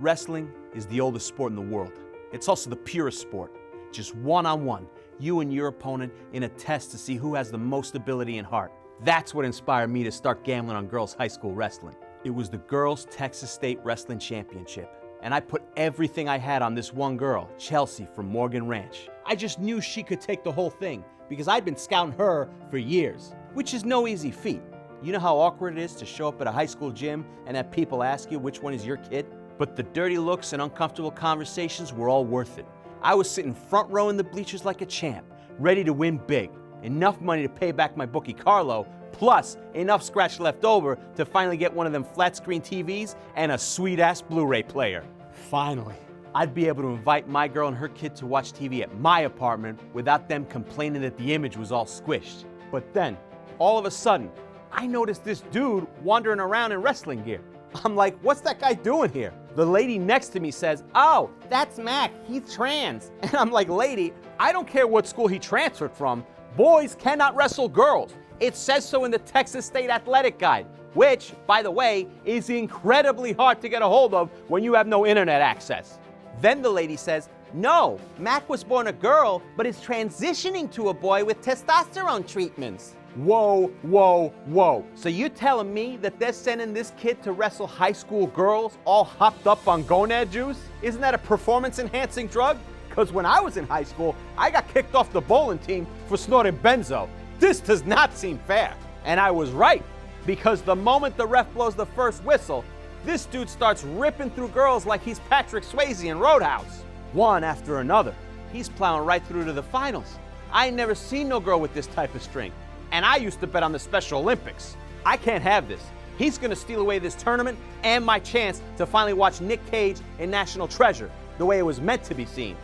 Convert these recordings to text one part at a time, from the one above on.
Wrestling is the oldest sport in the world. It's also the purest sport. Just one-on-one, you and your opponent in a test to see who has the most ability and heart. That's what inspired me to start gambling on girls' high school wrestling. It was the Girls Texas State Wrestling Championship, and I put everything I had on this one girl, Chelsea from Morgan Ranch. I just knew she could take the whole thing because I'd been scouting her for years, which is no easy feat. You know how awkward it is to show up at a high school gym and have people ask you which one is your kid? But the dirty looks and uncomfortable conversations were all worth it. I was sitting front row in the bleachers like a champ, ready to win big. Enough money to pay back my bookie Carlo, plus enough scratch left over to finally get one of them flat screen TVs and a sweet-ass Blu-ray player. Finally, I'd be able to invite my girl and her kid to watch TV at my apartment without them complaining that the image was all squished. But then, all of a sudden, I noticed this dude wandering around in wrestling gear. I'm like, what's that guy doing here? The lady next to me says, oh, that's Mac, he's trans. And I'm like, lady, I don't care what school he transferred from. Boys cannot wrestle girls. It says so in the Texas State Athletic Guide, which, by the way, is incredibly hard to get a hold of when you have no internet access. Then the lady says, no, Mac was born a girl, but is transitioning to a boy with testosterone treatments. Whoa, whoa, whoa. So you're telling me that they're sending this kid to wrestle high school girls all hopped up on gonad juice? Isn't that a performance-enhancing drug? Because when I was in high school, I got kicked off the bowling team for snorting benzo. This does not seem fair. And I was right, because the moment the ref blows the first whistle, this dude starts ripping through girls like he's Patrick Swayze in Roadhouse. One after another. He's plowing right through to the finals. I ain't never seen no girl with this type of strength. And I used to bet on the Special Olympics. I can't have this. He's gonna steal away this tournament and my chance to finally watch Nick Cage in National Treasure, the way it was meant to be seen.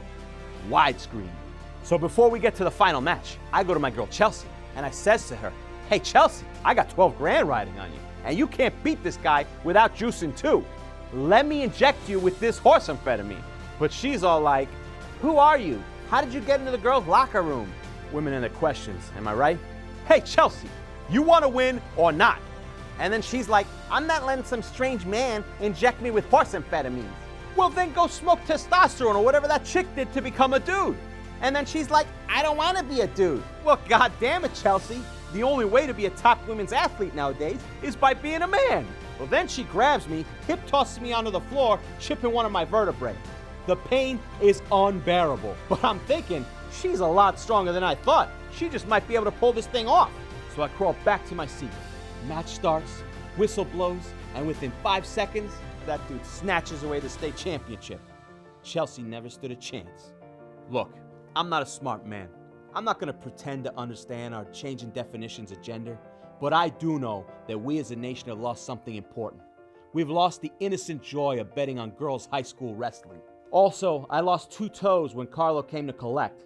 Widescreen. So before we get to the final match, I go to my girl Chelsea, and I says to her, hey Chelsea, I got 12 grand riding on you, and you can't beat this guy without juicing too. Let me inject you with this horse amphetamine. But she's all like, who are you? How did you get into the girls' locker room? Women and their questions, am I right? Hey Chelsea, you want to win or not? And then she's like, I'm not letting some strange man inject me with horse amphetamines. Well then go smoke testosterone or whatever that chick did to become a dude. And then she's like, I don't want to be a dude. Well, god damn it, Chelsea. The only way to be a top women's athlete nowadays is by being a man. Well then she grabs me, hip tosses me onto the floor, chipping one of my vertebrae. The pain is unbearable. But I'm thinking, she's a lot stronger than I thought. She just might be able to pull this thing off. So I crawl back to my seat. Match starts, whistle blows, and within 5 seconds, that dude snatches away the state championship. Chelsea never stood a chance. Look, I'm not a smart man. I'm not gonna pretend to understand our changing definitions of gender, but I do know that we as a nation have lost something important. We've lost the innocent joy of betting on girls' high school wrestling. Also, I lost 2 toes when Carlo came to collect.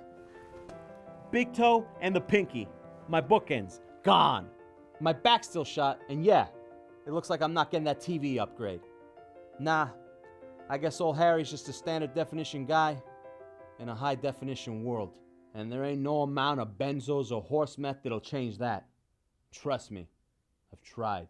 Big toe and the pinky. My bookends, gone. My back's still shot, and yeah, it looks like I'm not getting that TV upgrade. Nah, I guess old Harry's just a standard definition guy in a high definition world. And there ain't no amount of benzos or horse meth that'll change that. Trust me, I've tried.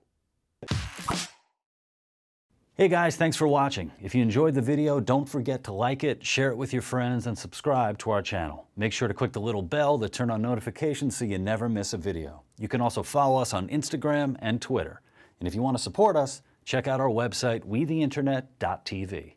Hey guys, thanks for watching. If you enjoyed the video, don't forget to like it, share it with your friends, and subscribe to our channel. Make sure to click the little bell to turn on notifications so you never miss a video. You can also follow us on Instagram and Twitter. And if you want to support us, check out our website, WeTheInternet.tv.